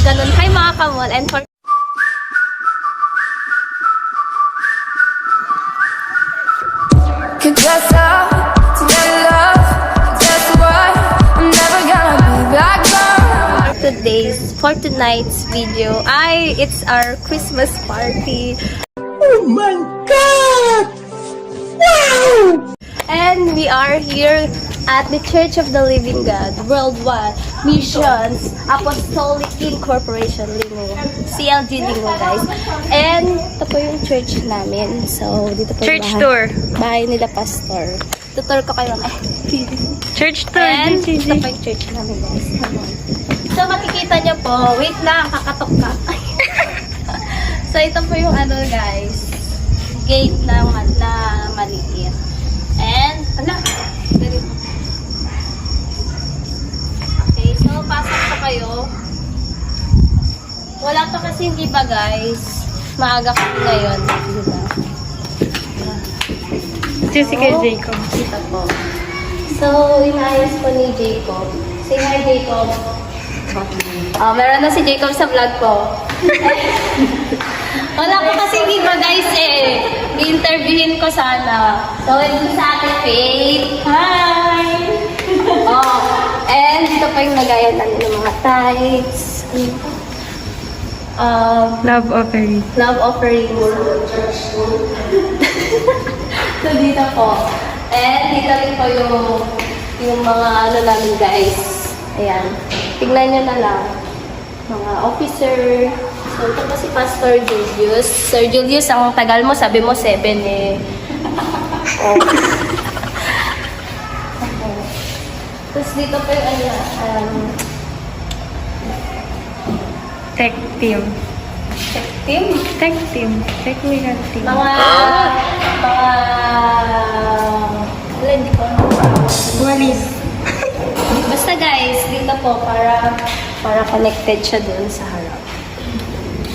ganun. Hi mga kamol. And for Confess up to your love. Guess what? I'm never gonna be that girl. for tonight's video, it's our Christmas party. Oh my God! Wow! And we are here at the Church of the Living God Worldwide Missions Apostolic Incorporation, Lingo. CLG Lingo, guys. And ito po yung church namin. So, dito po Church yung tour. bahay nila pastor. Tutor ko kayo. Church tour. And ito po yung church namin, guys. So, makikita nyo po. Wait lang, kakatok ka. So, ito po yung guys. Gate na maliit. And, dali po. Okay, so, pasok pa kayo. Wala pa kasi hindi ba, guys? Maaga kami ngayon. Diba? Si kay Jacob. Kita po. So, inayos po ni Jacob. Say hi, Jacob. Meron na si Jacob sa vlog ko. Wala ko kasi iba, guys, i-interviewin ko sana. So, ito sa ating Faith. Hi! And dito pa yung lagayan namin ng mga tights. Love offering. Love offering. So, dito po. And dito rin po yung mga namin, guys. Ayan. Tignan nyo na lang. Mga officer. So, ito po si Pastor Julius. Sir Julius, ang tagal mo, sabi mo 7 Oh. Okay. Tapos dito po yung Tech team. tech team. Tech team. Technical team. Hindi ko Walis. Basta guys, dito po para connected siya dun sa harap.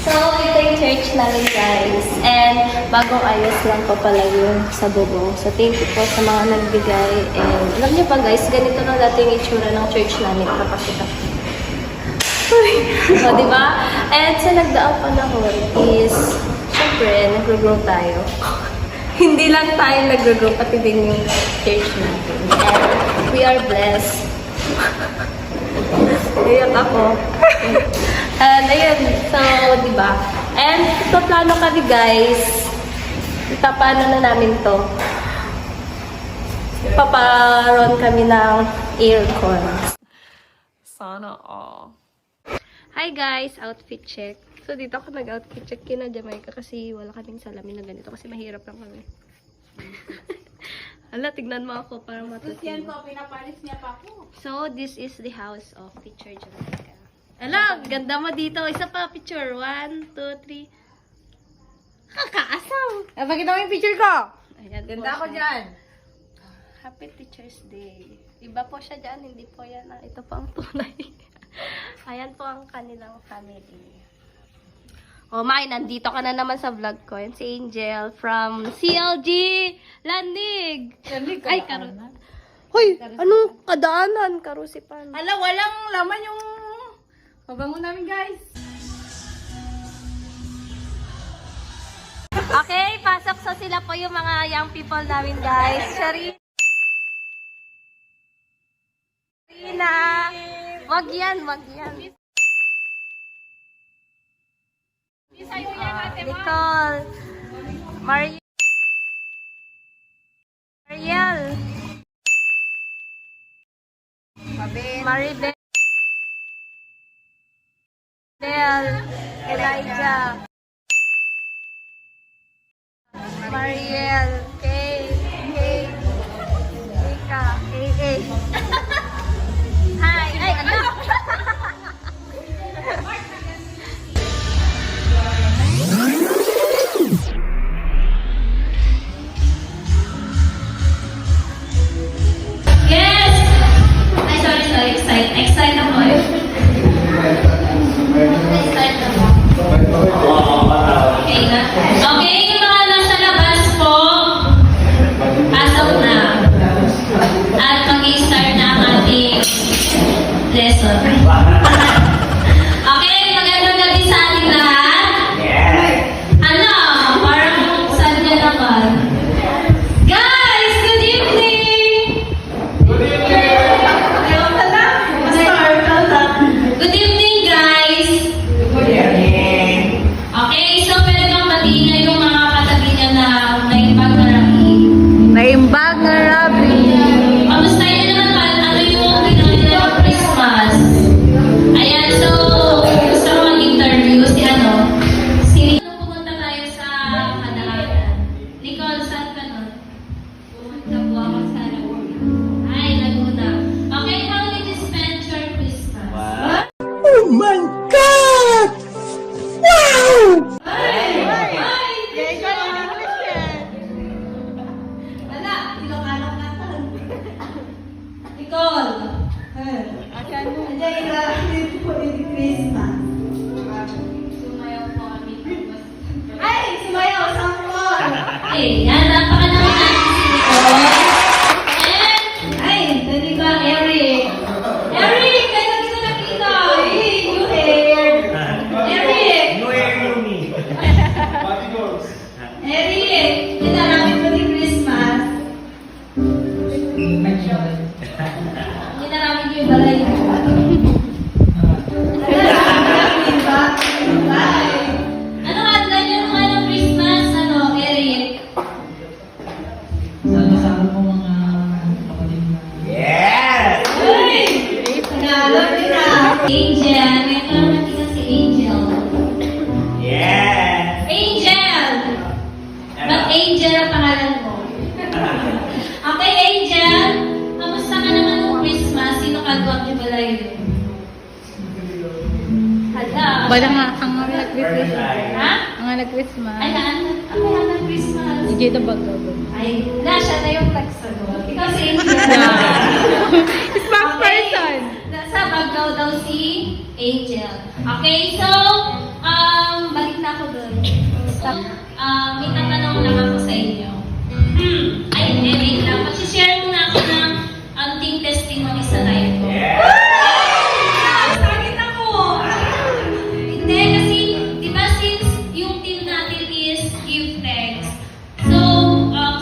So, ito yung church namin, guys. And bagong ayos lang po pala yung sa bubong. So, thank you po sa mga nagbigay. And alam niyo pa, guys, ganito na dati yung itsura ng church namin. Kapakita ko. So, di ba? And sa nagdaang panahon is, syempre, nag-grow tayo. Hindi lang tayo nag-grow, pati din yung church natin. And we are blessed. Ayan ako. And ayun, so, di ba? And ito plano kami, guys. Paano na namin to? Paparon kami ng aircon. Sana all. Hi guys, outfit check. So dito ako nag-outfit check kina Jamaica kasi wala kaming salamin na ganito kasi mahirap lang kami. Hala, tignan mo ako para matutunan. Yan po, pinapalis niya pa ako. So this is the house of Teacher Jamaica. Hala, ganda mo dito. Isa pa picture. 1, 2, 3. Kakaasaw! Pakita mo yung picture ko! Ayan Ganda po ako siya. dyan. Happy Teacher's Day. Iba po siya dyan, hindi po yan. Ito po ang tunay. Ayan po ang kanilang family. May, nandito ka na naman sa vlog ko. Yan si Angel from CLG Landig. Ay, Karo. Hoy, anong kadaanan? Karusipan. Hala, walang laman yung pabango namin, guys. Okay, pasok sa sila po yung mga young people namin, guys. Sharina. Wag yan, wag yan. Nicole. Mariel. Maribel. Elijah. Mariel. Kay. Mika. AA. Hi. Ay, ano? Yes! Ay, sorry. Excited ako eh. Excited ako. Okay na? Okay, yung mga nasa labas po, pasok na. At mag-i-start na ang ating lesson. Okay, tandaan mo. Sumayaw po kami. Ay! Sumayaw! Sampol! Okay, yan. Napakalaman natin si Nicole. And, ay, dali ba, Eric? Eric! Kaya kita nakita! Hey, new hair! Eric! Eric! Ginarami ko ni Christmas. Ginarami ko yung balay mo. Ano nga, dahil yung mga ng Christmas, ano, Eric? Sama-sama mo mga kapatid na. Yes! Uy! Tagalog din na. Angel. May parang nakita si Angel. Yes! Angel! Ba't Angel ang pangalan mo? Okay, Angel. Kamusta ka naman ng Christmas? Sino kagawag niyo ba yun? Hala. Wala nga, ang nag-Christmas. Ha? Ang nag-Christmas. Ay, ang kaya ng Christmas. Si Jada Bagaw. Ay, siya na yung nagsagot. Ikaw si Angel. Spokesperson. Nasa Bagao daw si Angel. Okay, so, balik na ako doon. May tatanong lang ako sa inyo. Ay, wait lang. Mag-share muna ako ng team testimony sa live ko. Sakit ako! Hindi, kasi, di ba since yung team natin is give thanks. So,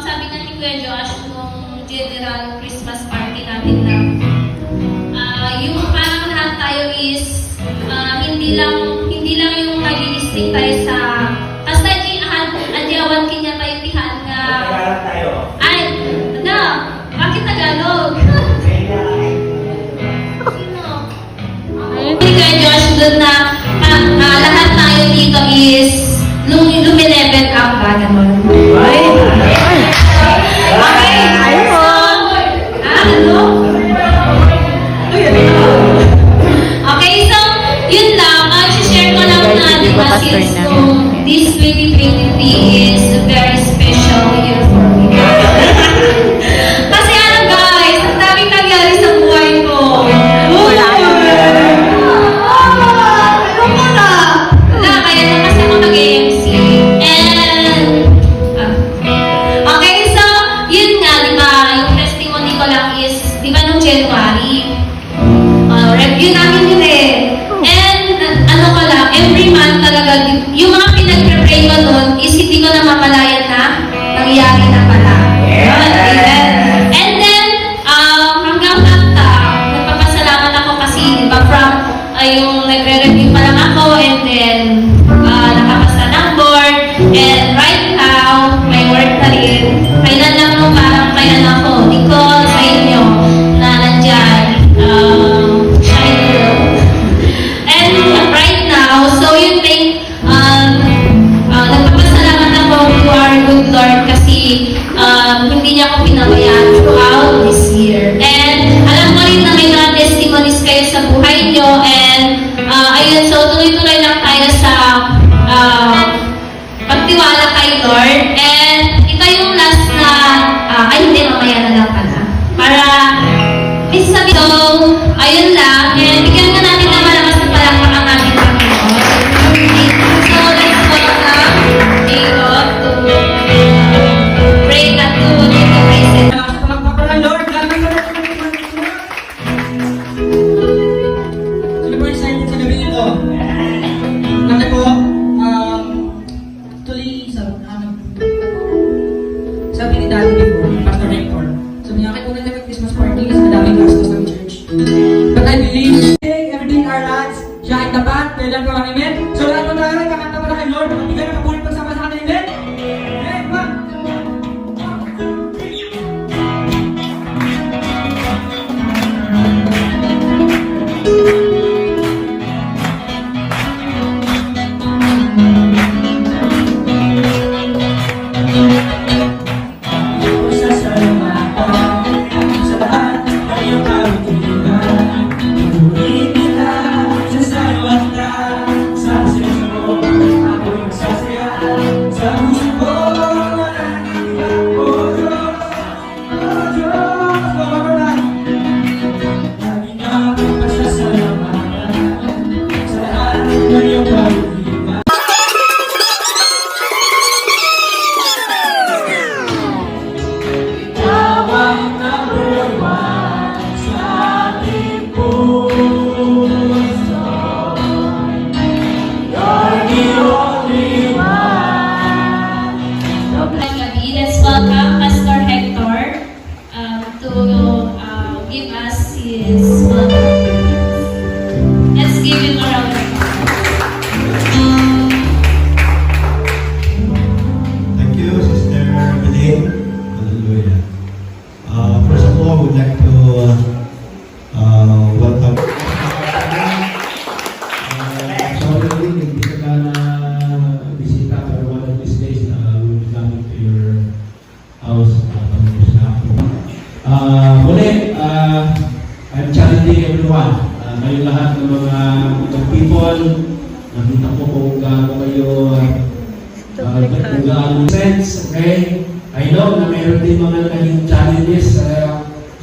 sabi nga ni Kuya Josh, nung general Christmas party natin na, yung parang lahat tayo is, hindi lang yung nag-i-stick tayo sa, kasi adyawan kanya tayo tihan nga, Tagalog tayo. ay, ano, bakit Tagalog? Sino? Hindi Kuya Josh doon na, lahat tayo dito is, lumilevel up ba, gano'n? Okay. So, ano? Okay, so, yun lang. Share ko lang na, di ba, since this 2023 is a very special year for me. Kasi ano guys, ang daming nangyari sa buhay ko. Wala na, kaya na kasi ako mag-AMC. And, okay, so, yun nga, di ba, yung testimony ko lang is, di ba, nung January, review namin yun eh. And, ano ko lang, every month talaga, yung mga pinag-pray ko nun, is hindi ko na mamalayan na, nangyayari na pala. Yun, amen. And then, hanggang hangta, nagpapasalamat ako kasi, di ba, from, yung nagre-review pa lang ako, and then, nakapasa ng board, and right now, may work na rin. Kailan lang nung parang kaya na ako, Nicole, sa inyo, na nandyan, shine girl. And right now, so yun thing, nagpapasalamat ako to our good Lord kasi hindi niya ako pinabayaan throughout this year. And alam ko rin na may mga testimonies kayo sa buhay nyo. And ayun, so tuloy-tuloy lang tayo sa pagtiwala kay Lord. And ito yung last na, ay hindi, mamaya na lang pala. Para may sabi. So, ayun lang. And bigyan nga natin na malakas na palakpak ang ating Panginoon. So, let's welcome Jacob to pray at to the present. Sino po excited sa gabi ito? Kasi po, tuloy sabi ni Daddy before, Pastor Rector, sabi niya, kahit kung Christmas party is madaming gastos ng church. But I believe, everything our lives, siya ay tapat, kailan ko lang, amen? So lahat mo tayo, kakanta mo na kay Lord, hindi ka nakapulit pagsama sa akin, amen? Amen, ba? Sa Kayong lahat ng mga ibang people, nakita ko kung gaano kayo kung gaano sense, okay? I know na meron din mga naging challenges sa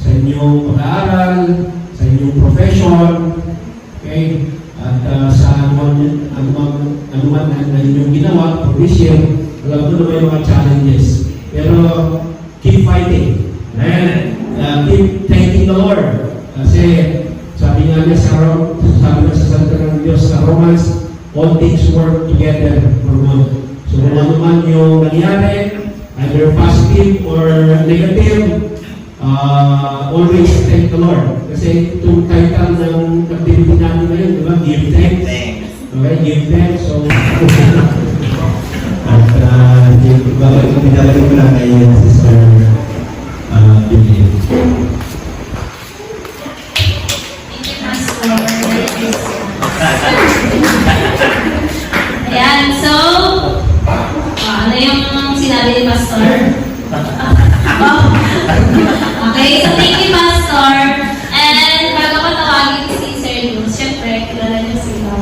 inyong pag-aaral, sa inyong profession, okay? At sa anuman na inyong ginawa, provision, alam ko na may mga challenges. Pero keep fighting. And keep thanking the Lord. Kasi sabi nga niya sabi sa salita ng Diyos sa Romans, all things work together for good. So kung ano man yung nangyari, either positive or negative, always thank the Lord. Kasi itong title ng activity natin ngayon, di ba? Give thanks. Okay, give thanks. So, at babalik ko lang kay Sister Billy. Ayan, so, ano yung sinabi ni Pastor? Okay, so thank you, Pastor. And bago ko tawagin si Sir Luz, syempre, kilala niyo sila.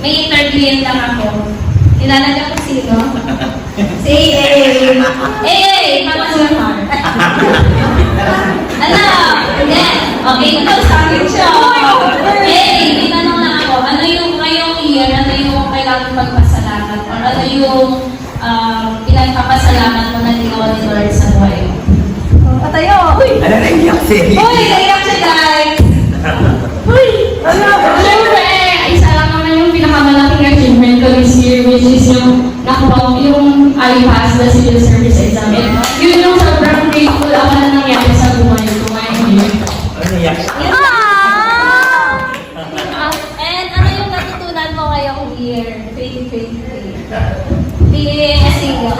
May interview lang ako. Kilala niyo kung sino? Si AA. AA, Mama Sumar. Alam, yes. Okay, ito sa akin siya. AA, tinanong lang ako, ano yung ngayong year, ano yung kailangan magpasalamat? Or ano yung pinagpapasalamat mo na ginawa ni Lord sa buhay mo? Patayo! Uy! Ano naiyak siya? Uy! Naiyak siya, guys! Uy! Siyempre, isa lang naman yung pinakamalaking achievement ko this year, which is yung nakuha yung IPAS, the Civil Service Exam. Yun yung sobrang grateful ako na nangyari sa buhay ko ngayon. Ano naiyak siya? And ano yung natutunan mo ngayong year, 2023? Being a single.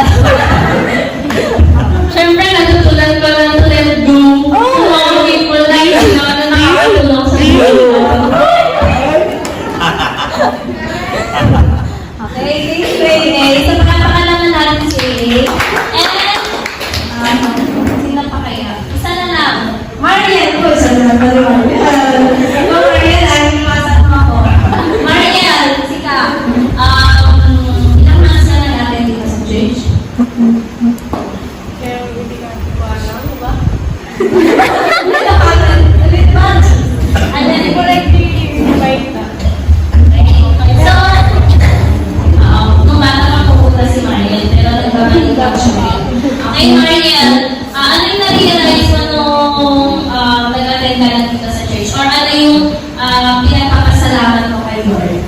Siyempre, natutunan ko na to let go. Mga people na yun na nakakatulong sa buhay ko. Okay, thank you, AA. So, pagkapakalaman natin si AA. And, sino pa kaya? Isa na lang. Marian po, isa na lang. Marian, ay masan mo ako. Marian, sika. Ilang months na lang natin dito sa church? Okay, Mariel, ano yung na-realize mo nung nag-attend ka lang dito sa church? Or ano yung pinagpapasalamat mo kay Lord?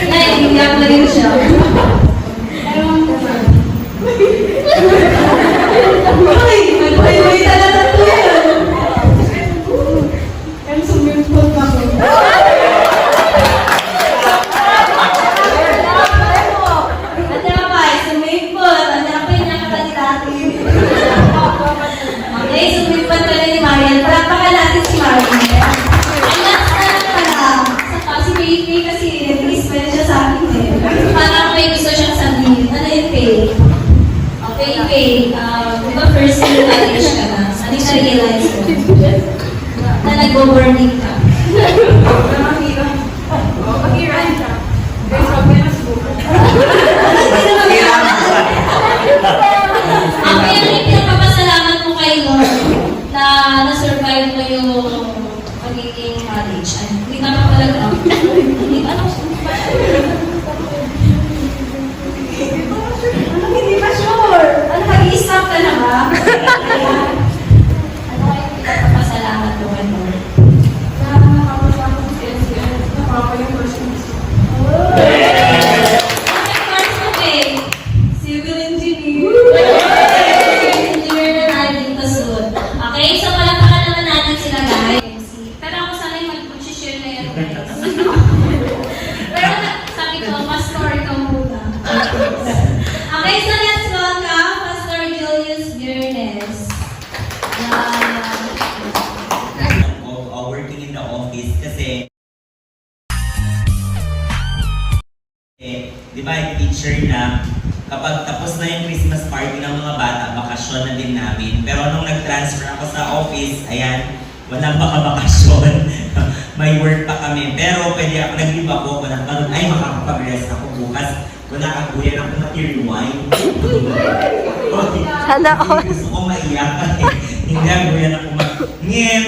Naiiyak na rin siya. Uy! Mag-uwi talaga ito yan! Pero sumimpot ako. Okay, sumipat ka rin ni Marian. Palapakan natin si Marian. Ang last na lang pala. Si Faye kasi nag-explain siya sa akin eh. Parang may gusto siyang sabihin. Ano yung Faye? Okay, Faye. Di ba first year college ka na? Ano yung na-realize mo? Na nag-burning ka. Mag-iran ka. Guys, huwag na nasubukan. Ang pinagpapasalamat mo kay Lord na na-survive mo yung pagiging college. Hindi ka pa talaga. Hindi ba? Hindi pa sure. Ano, mag-i-stop ka na ba? Ano kayo pinagpapasalamat mo kay Lord? Na nakapos ako sa SCN. Nakapos yung first semester. Civil engineer. Engineer na tayo dito soon. Okay, so palakpakan naman natin sila guys. Pero ako sana yung mag-share na yan guys. Pero sabi ko, Pastor, ikaw muna. Okay, so let's welcome Pastor Julius Biernes. Working in the office kasi di ba teacher na kapag tapos na yung Christmas party ng mga bata, bakasyon na din namin. Pero nung nag-transfer ako sa office, ayan, walang baka-bakasyon. May work pa kami. Pero pwede ako, nag-leave ako, ay makakapag-rest ako bukas. Wala kaguyan ako na tear wine. Sana all. Gusto ko maiyak eh. Hindi aguyan ako Ngayon,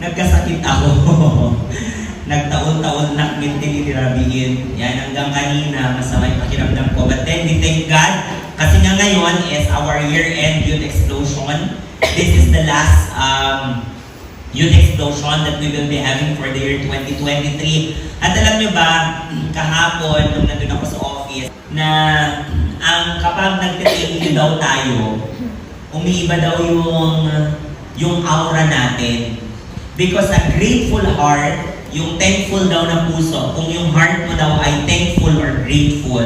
nagkasakit ako. Nagtaon-taon na tinitirabihin. Yan, hanggang kanina, masama yung pakiramdam ko. But then, we thank God. Kasi nga ngayon is our year-end youth explosion. This is the last youth explosion that we will be having for the year 2023. At alam nyo ba, kahapon, nung nandun ako sa office, na kapag nagtitingin daw tayo, umiiba daw yung aura natin. Because a grateful heart, yung thankful daw na puso, kung yung heart mo daw ay thankful or grateful,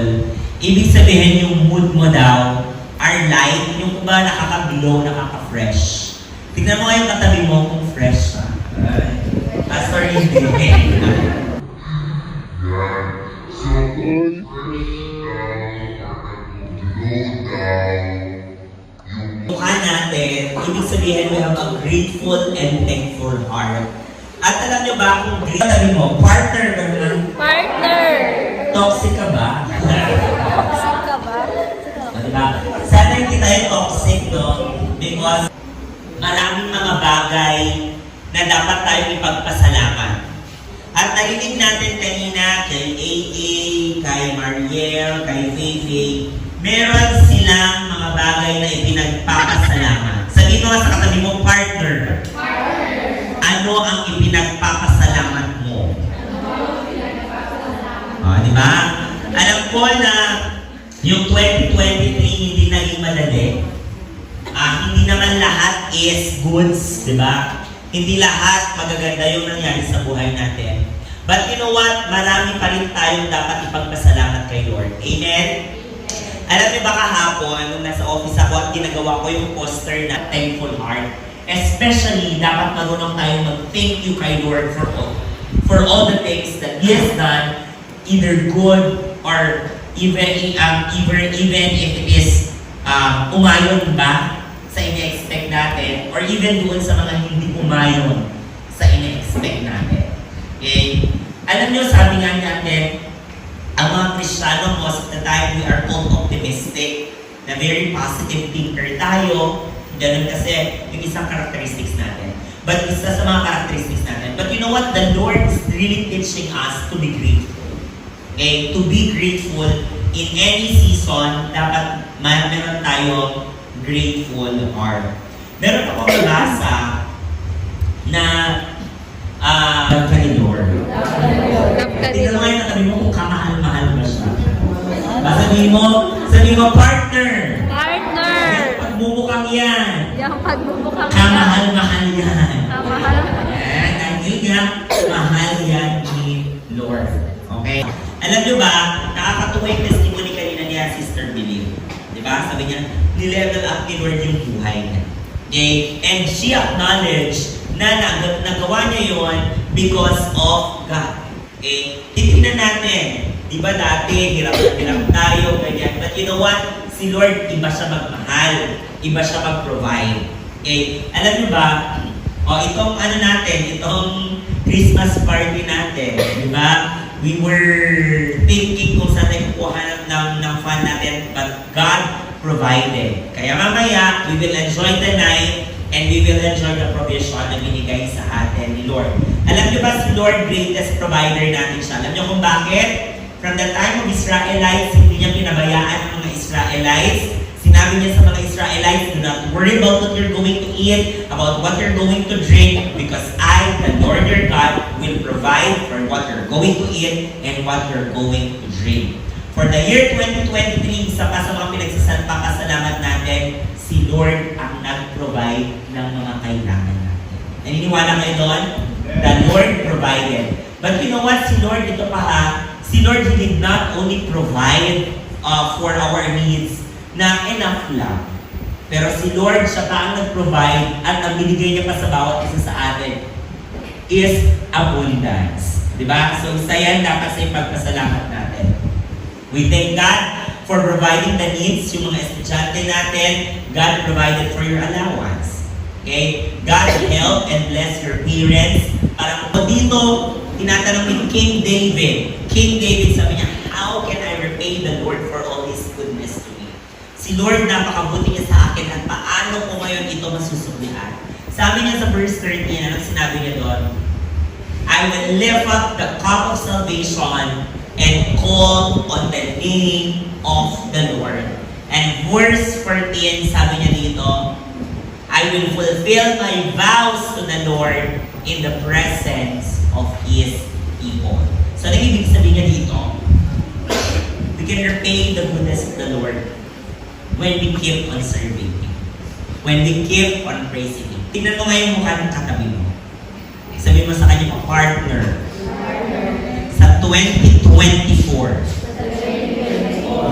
ibig sabihin yung mood mo daw are light, yung kumbaga nakaka-glow, nakaka-fresh. Tignan mo nga yung katabi mo kung fresh siya. Sorry, hindi. Mukha natin, ibig sabihin we have a grateful and thankful heart. At alam nyo ba kung sabi mo, partner ka na? Partner! Toxic ka ba? Toxic ka ba? Diba? Sana hindi tayo toxic, no? Because maraming mga bagay na dapat tayong ipagpasalamat. At narinig natin kanina kay AA, kay Mariel, kay Feifei, meron silang mga bagay na ipinagpapasalamat. Sabihin mo nga sa katabi mo, partner. Ano ang ipinagpapasalamat mo? Di ba? Alam ko na yung 2023 hindi naging madali. Hindi naman lahat is goods, di ba? Hindi lahat magaganda yung nangyari sa buhay natin. But you know what? Marami pa rin tayong dapat ipagpasalamat kay Lord. Amen? Alam niyo ba kahapon, nung nasa office ako at ginagawa ko yung poster na Thankful Heart, especially, dapat marunong tayong mag-thank you kay Lord for all the things that He has done, either good or even if it is umayon ba sa ine-expect natin, or even doon sa mga hindi umayon sa ine-expect natin. Okay? Alam niyo, sabi nga natin, ang mga Kristiyano, most of the time, we are all optimistic, na very positive thinker tayo. Ganun kasi yung isang characteristics natin. But isa sa mga characteristics natin. But you know what? The Lord is really teaching us to be grateful. Okay? To be grateful in any season, dapat meron tayo grateful heart. Meron ako nabasa na kay Lord. Tingnan mo ngayon katabi mo kung kamahal-mahal ba siya. Sabihin mo, partner! Partner! Yung pagmumukhang yan. Yung pagmumukhang Kamahal-mahal yan. Kamahal. Dahil nga, mahal yan ni Lord. Okay? Alam nyo ba, nakakatuwa yung testimony kanina niya, Sister Billy. Diba? Sabi niya, nilevel up ni Lord yung buhay niya. Okay? And she acknowledged na nagawa niya yon because of God. Okay? Titignan natin. Diba dati, hirap tayo, ganyan. But you know what? Si Lord, iba siya magmahal. Iba siya mag-provide. Okay? Alam niyo ba, itong itong Christmas party natin, di ba? We were thinking kung saan tayo kukuha ng fun natin, but God provided. Kaya mamaya, we will enjoy the night and we will enjoy the provision na binigay sa atin ni Lord. Alam niyo ba si Lord, greatest provider natin siya? Alam niyo kung bakit? From the time of Israelites, hindi niya pinabayaan ang mga Israelites. Sinabi niya sa mga Israelites, do not worry about what you're going to eat, about what you're going to drink, because I, the Lord your God, will provide for what you're going to eat and what you're going to drink. For the year 2023, isa pa sa mga pinagsasalamat natin, si Lord ang nag-provide ng mga kailangan natin. Naniniwala kayo doon? The Lord provided. But you know what? Si Lord, ito pa si Lord, He did not only provide for our needs na enough lang. Pero si Lord, siya pa ang nag-provide at ang binigay niya pa sa bawat isa sa atin is abundance. Diba? So isa yan dapat sa ipagpasalamat natin. We thank God for providing the needs, yung mga estudyante natin, God provided for your allowance. Okay? God help and bless your parents. Parang po dito, tinatanong ni King David. King David sabi niya, how can I repay the Lord for all His goodness to me? Si Lord, napakabuti niya sa akin at paano ko ngayon ito masusuklian? Sabi niya sa verse 13, anong sinabi niya doon? I will lift up the cup of salvation and call on the name of the Lord. And verse 14, sabi niya dito, I will fulfill my vows to the Lord in the presence of His people. So, ano ibig sabihin niya dito? We can repay the goodness of the Lord when we keep on serving Him. When we keep on praising Him. Tingnan mo ngayon mukha ng katabi mo. Sabihin mo sa kanya, partner. Sa 2024,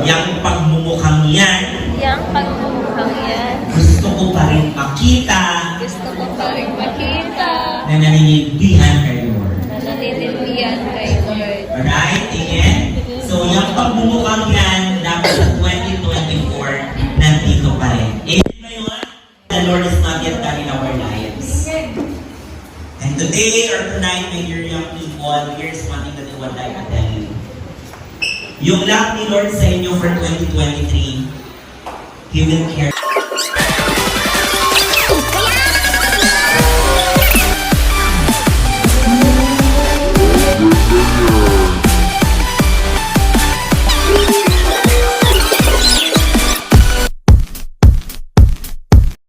yung pagmumukhang yan, Yang pagmumukhang yan, gusto ko pa rin makita gusto ko pa rin makita na naninilbihan kay Lord. na naninilbihan kay Lord. Alright? Amen? So, yung pagmumukhang yan, dapat sa 2024, nandito pa rin. Amen ba yun? The Lord is not yet done in our lives. And today or tonight, my dear young people, here's one thing that I would like to tell you. Yung love ni Lord sa inyo for 2023, He will care.